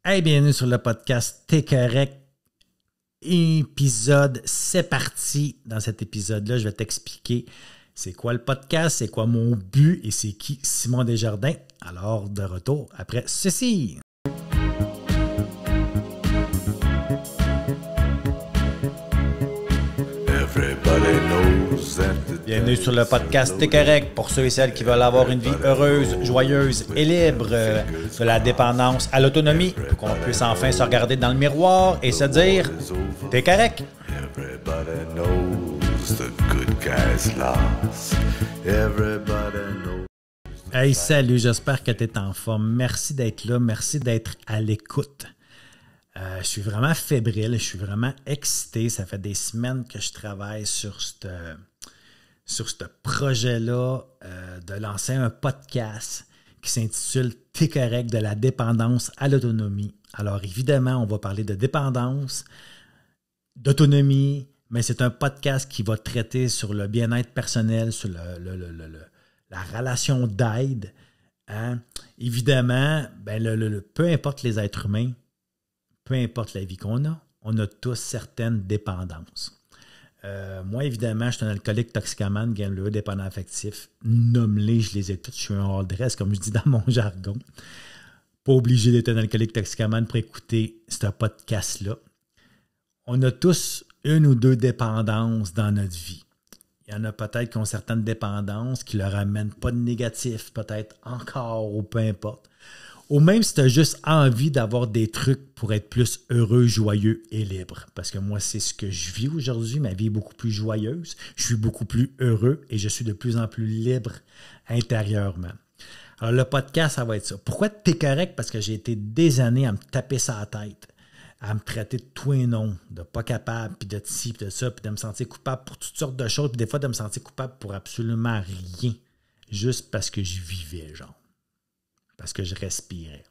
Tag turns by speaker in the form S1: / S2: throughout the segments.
S1: Hey, bienvenue sur le podcast T'es correct. Épisode, c'est parti. Dans cet épisode-là, je vais t'expliquer c'est quoi le podcast, c'est quoi mon but et c'est qui Simon Desjardins. Alors, de retour après ceci. Bienvenue sur le podcast T'es correct pour ceux et celles qui veulent avoir une vie heureuse, joyeuse et libre, de la dépendance à l'autonomie, pour qu'on puisse enfin se regarder dans le miroir et se dire T'es correct. Hey, salut, j'espère que tu es en forme. Merci d'être là, merci d'être à l'écoute. Je suis vraiment fébrile, je suis vraiment excité. Ça fait des semaines que je travaille sur ce projet-là de lancer un podcast qui s'intitule « T'es correct de la dépendance à l'autonomie ». Alors évidemment, on va parler de dépendance, d'autonomie, mais c'est un podcast qui va traiter sur le bien-être personnel, sur la relation d'aide. Hein? Évidemment, peu importe les êtres humains, peu importe la vie qu'on a, on a tous certaines dépendances. Moi, évidemment, je suis un alcoolique toxicomane, gambler, dépendant affectif. Nomme-les, je les ai toutes. Je suis un all dress, comme je dis dans mon jargon. Pas obligé d'être un alcoolique toxicomane pour écouter ce podcast-là. On a tous une ou deux dépendances dans notre vie. Il y en a peut-être qui ont certaines dépendances qui ne leur amènent pas de négatif, peut-être encore, ou peu importe. Ou même si tu as juste envie d'avoir des trucs pour être plus heureux, joyeux et libre. Parce que moi, c'est ce que je vis aujourd'hui. Ma vie est beaucoup plus joyeuse. Je suis beaucoup plus heureux et je suis de plus en plus libre intérieurement. Alors, le podcast, ça va être ça. Pourquoi t'es correct? Parce que j'ai été des années à me taper ça à la tête, à me traiter de tout et non, de pas capable, puis de ci, puis de ça, puis de me sentir coupable pour toutes sortes de choses, puis des fois de me sentir coupable pour absolument rien, juste parce que je vivais, genre. Parce que je respirais.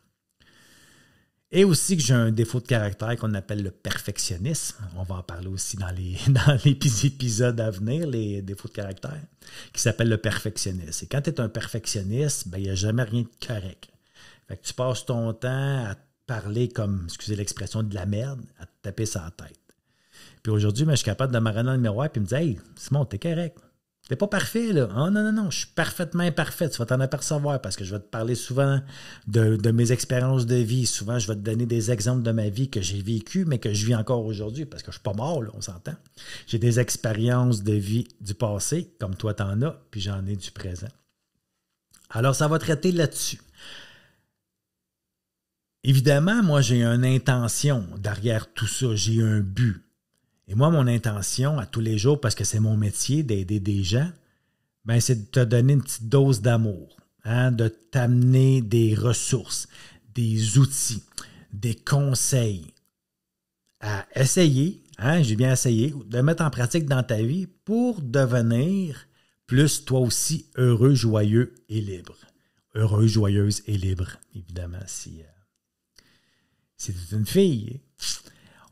S1: Et aussi que j'ai un défaut de caractère qu'on appelle le perfectionnisme. On va en parler aussi dans les épisodes à venir, les défauts de caractère, qui s'appelle le perfectionnisme. Et quand tu es un perfectionniste, il n'y a jamais rien de correct. Fait que tu passes ton temps à te parler comme, excusez l'expression, de la merde, à te taper sur la tête. Puis aujourd'hui, je suis capable de me regarder dans le miroir et me dire « Hey, Simon, t'es correct. T'es pas parfait, là. Oh, non, je suis parfaitement imparfait. Tu vas t'en apercevoir parce que je vais te parler souvent de mes expériences de vie. Souvent, je vais te donner des exemples de ma vie que j'ai vécu, mais que je vis encore aujourd'hui parce que je suis pas mort, là, on s'entend. J'ai des expériences de vie du passé, comme toi t'en as, puis j'en ai du présent. Alors, ça va traiter là-dessus. Évidemment, moi, j'ai une intention derrière tout ça. J'ai un but. Et moi, mon intention à tous les jours, parce que c'est mon métier d'aider des gens, c'est de te donner une petite dose d'amour, hein, de t'amener des ressources, des outils, des conseils à essayer, hein, j'ai bien essayé, de mettre en pratique dans ta vie pour devenir plus toi aussi heureux, joyeux et libre. Heureux, joyeuse et libre, évidemment, si tu es une fille.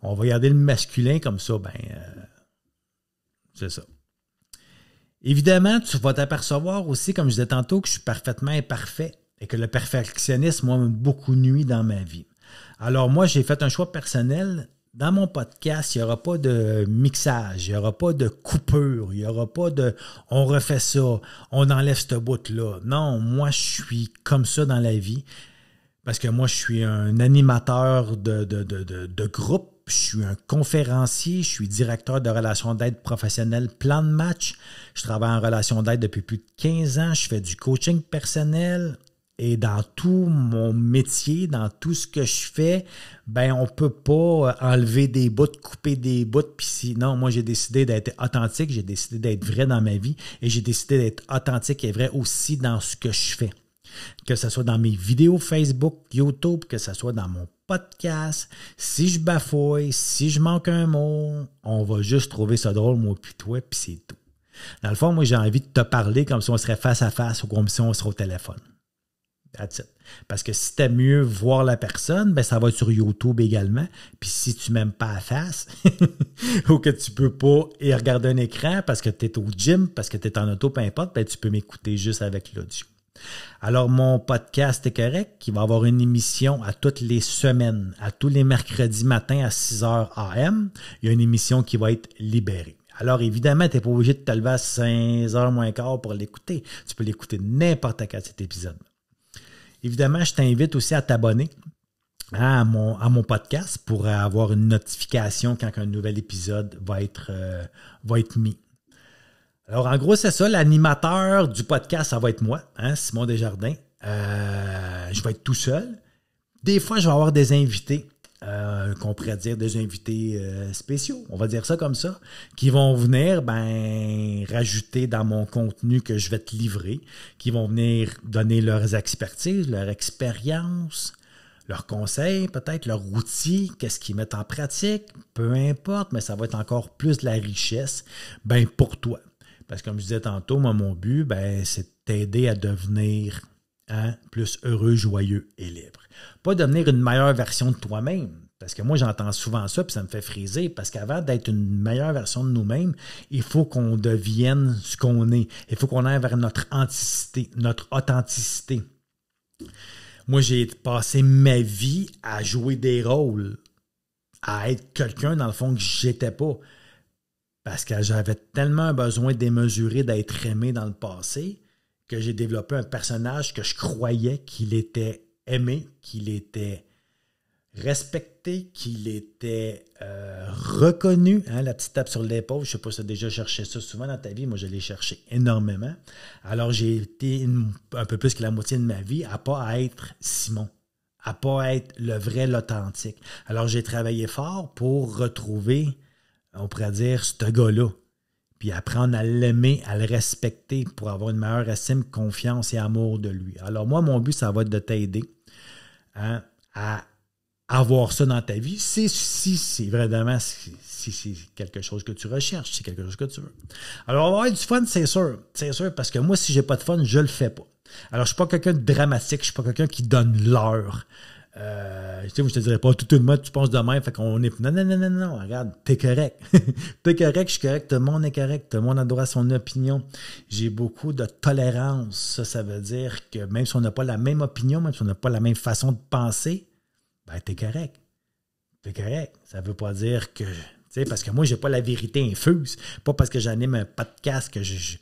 S1: On va garder le masculin comme ça, c'est ça. Évidemment, tu vas t'apercevoir aussi, comme je disais tantôt, que je suis parfaitement imparfait et que le perfectionnisme, moi, m'a beaucoup nuit dans ma vie. Alors moi, j'ai fait un choix personnel. Dans mon podcast, il n'y aura pas de mixage, il n'y aura pas de coupure, il n'y aura pas de « on refait ça, on enlève ce bout-là ». Non, moi, je suis comme ça dans la vie parce que moi, je suis un animateur de groupe. Je suis un conférencier, je suis directeur de relations d'aide professionnelle Plan de match. Je travaille en relations d'aide depuis plus de 15 ans. Je fais du coaching personnel et dans tout mon métier, dans tout ce que je fais, on peut pas enlever des bouts, couper des bouts. Puis sinon, moi, j'ai décidé d'être authentique, j'ai décidé d'être vrai dans ma vie et j'ai décidé d'être authentique et vrai aussi dans ce que je fais. Que ce soit dans mes vidéos Facebook, YouTube, que ce soit dans mon podcast, si je bafouille, si je manque un mot, on va juste trouver ça drôle, moi puis toi, puis c'est tout. Dans le fond, moi, j'ai envie de te parler comme si on serait face à face ou comme si on serait au téléphone. That's it. Parce que si tu aimes mieux voir la personne, ça va être sur YouTube également. Puis si tu m'aimes pas à face ou que tu peux pas y regarder un écran parce que tu es au gym, parce que tu es en auto, peu importe, tu peux m'écouter juste avec l'audio. Alors, mon podcast est correct, qui va avoir une émission à toutes les semaines, à tous les mercredis matins à 6h AM. Il y a une émission qui va être libérée. Alors, évidemment, tu n'es pas obligé de te lever à 5h moins quart pour l'écouter. Tu peux l'écouter n'importe quand cet épisode. Évidemment, je t'invite aussi à t'abonner à mon podcast pour avoir une notification quand un nouvel épisode va être mis. Alors, en gros, c'est ça. L'animateur du podcast, ça va être moi, Simon Desjardins. Je vais être tout seul. Des fois, je vais avoir des invités, qu'on pourrait dire des invités spéciaux, on va dire ça comme ça, qui vont venir rajouter dans mon contenu que je vais te livrer, qui vont venir donner leurs expertises, leur expérience, leurs conseils, peut-être leurs outils, qu'est-ce qu'ils mettent en pratique, peu importe, mais ça va être encore plus de la richesse pour toi. Parce que comme je disais tantôt, moi, mon but, c'est de t'aider à devenir plus heureux, joyeux et libre. Pas devenir une meilleure version de toi-même. Parce que moi, j'entends souvent ça, puis ça me fait friser. Parce qu'avant d'être une meilleure version de nous-mêmes, il faut qu'on devienne ce qu'on est. Il faut qu'on aille vers notre authenticité. Moi, j'ai passé ma vie à jouer des rôles, à être quelqu'un, dans le fond, que j'étais pas. Parce que j'avais tellement besoin démesuré d'être aimé dans le passé que j'ai développé un personnage que je croyais qu'il était aimé, qu'il était respecté, qu'il était reconnu. La petite tape sur l'épaule, je ne sais pas si tu as déjà cherché ça souvent dans ta vie. Moi, je l'ai cherché énormément. Alors, j'ai été un peu plus que la moitié de ma vie à ne pas être Simon, à ne pas être le vrai, l'authentique. Alors, j'ai travaillé fort pour retrouver, on pourrait dire, ce gars-là. Puis apprendre à l'aimer, à le respecter pour avoir une meilleure estime, confiance et amour de lui. Alors moi, mon but, ça va être de t'aider à avoir ça dans ta vie, si c'est vraiment si c'est quelque chose que tu recherches, si c'est quelque chose que tu veux. Alors, on va avoir du fun, c'est sûr, parce que moi, si j'ai pas de fun, je le fais pas. Alors, je suis pas quelqu'un de dramatique, je suis pas quelqu'un qui donne l'heure. Je te dirais pas tout le monde tu penses de même, fait qu'on est non, regarde, t'es correct. T'es correct, je suis correct, tout le monde est correct, tout le monde a droit à son opinion. J'ai beaucoup de tolérance. Ça veut dire que même si on n'a pas la même opinion, même si on n'a pas la même façon de penser, t'es correct. T'es correct. Ça veut pas dire que, parce que moi, j'ai pas la vérité infuse. Pas parce que j'anime un podcast que je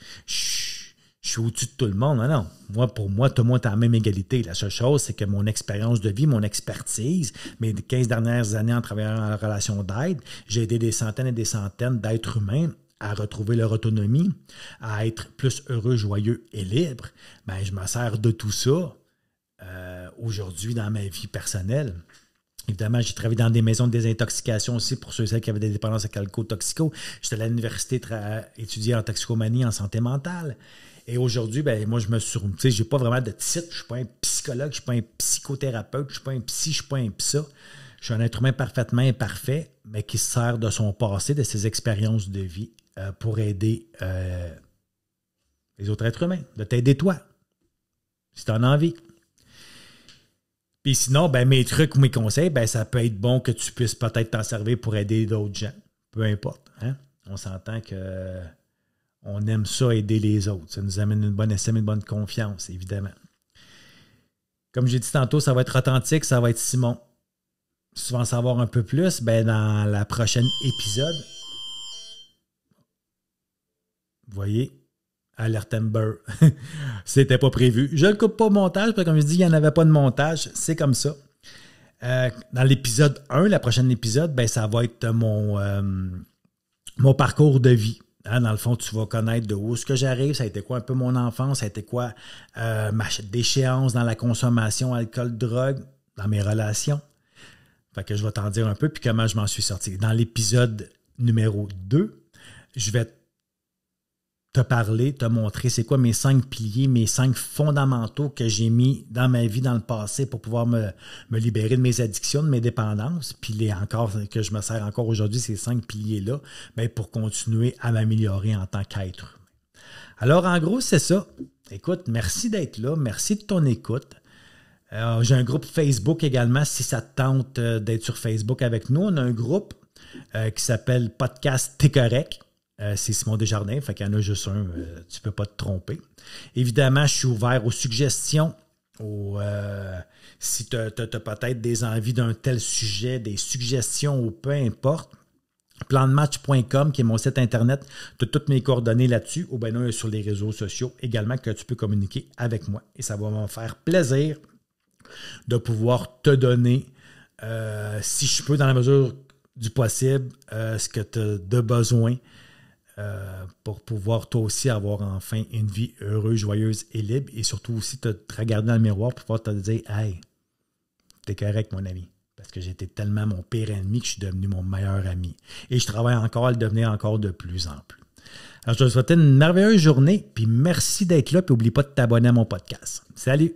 S1: suis au-dessus de tout le monde. Non. Pour moi, tout le monde est à la même égalité. La seule chose, c'est que mon expérience de vie, mon expertise, mes 15 dernières années en travaillant en relation d'aide, j'ai aidé des centaines et des centaines d'êtres humains à retrouver leur autonomie, à être plus heureux, joyeux et libre. Je me sers de tout ça aujourd'hui dans ma vie personnelle. Évidemment, j'ai travaillé dans des maisons de désintoxication aussi pour ceux et celles qui avaient des dépendances alcoolo-toxico. J'étais à l'université étudier en toxicomanie, en santé mentale. Et aujourd'hui, moi, je me suis... j'ai pas vraiment de titre. Je suis pas un psychologue, je suis pas un psychothérapeute, je suis pas un psy, je suis pas un psy. Je suis un être humain parfaitement imparfait, mais qui se sert de son passé, de ses expériences de vie pour aider les autres êtres humains, de t'aider toi, si tu en as envie. Puis sinon, mes trucs ou mes conseils, ça peut être bon que tu puisses peut-être t'en servir pour aider d'autres gens. Peu importe. On s'entend que on aime ça, aider les autres. Ça nous amène une bonne estime, une bonne confiance, évidemment. Comme j'ai dit tantôt, ça va être authentique, ça va être Simon. Si tu veux en savoir un peu plus, dans la prochaine épisode, vous voyez, alerte Amber. C'était pas prévu. Je le coupe pas au montage, parce que comme je dis, il n'y en avait pas de montage. C'est comme ça. Dans l'épisode 1, la prochaine épisode, ça va être mon parcours de vie. Dans le fond, tu vas connaître de où est-ce que j'arrive, ça a été quoi un peu mon enfance, ça a été quoi ma déchéance dans la consommation, alcool, drogue, dans mes relations. Fait que je vais t'en dire un peu, puis comment je m'en suis sorti. Dans l'épisode numéro 2, je vais te parler, te montrer c'est quoi mes 5 piliers, mes 5 fondamentaux que j'ai mis dans ma vie dans le passé pour pouvoir me libérer de mes addictions, de mes dépendances, puis que je me sers encore aujourd'hui, ces 5 piliers-là, pour continuer à m'améliorer en tant qu'être humain. Alors, en gros, c'est ça. Écoute, merci d'être là, merci de ton écoute. J'ai un groupe Facebook également, si ça te tente d'être sur Facebook avec nous. On a un groupe qui s'appelle Podcast T'es correct. c'est Simon Desjardins, fait qu'il y en a juste un, tu ne peux pas te tromper. Évidemment, je suis ouvert aux suggestions, si tu as peut-être des envies d'un tel sujet, des suggestions ou peu importe. Plandematch.com, qui est mon site internet, tu as toutes mes coordonnées là-dessus, ou bien sur les réseaux sociaux également, que tu peux communiquer avec moi. Et ça va me faire plaisir de pouvoir te donner, si je peux, dans la mesure du possible, ce que tu as de besoin pour pouvoir toi aussi avoir enfin une vie heureuse, joyeuse et libre. Et surtout aussi te regarder dans le miroir pour pouvoir te dire « Hey, t'es correct, mon ami. » Parce que j'étais tellement mon pire ennemi que je suis devenu mon meilleur ami. Et je travaille encore à le devenir encore de plus en plus. Alors, je te souhaite une merveilleuse journée, puis merci d'être là, puis n'oublie pas de t'abonner à mon podcast. Salut!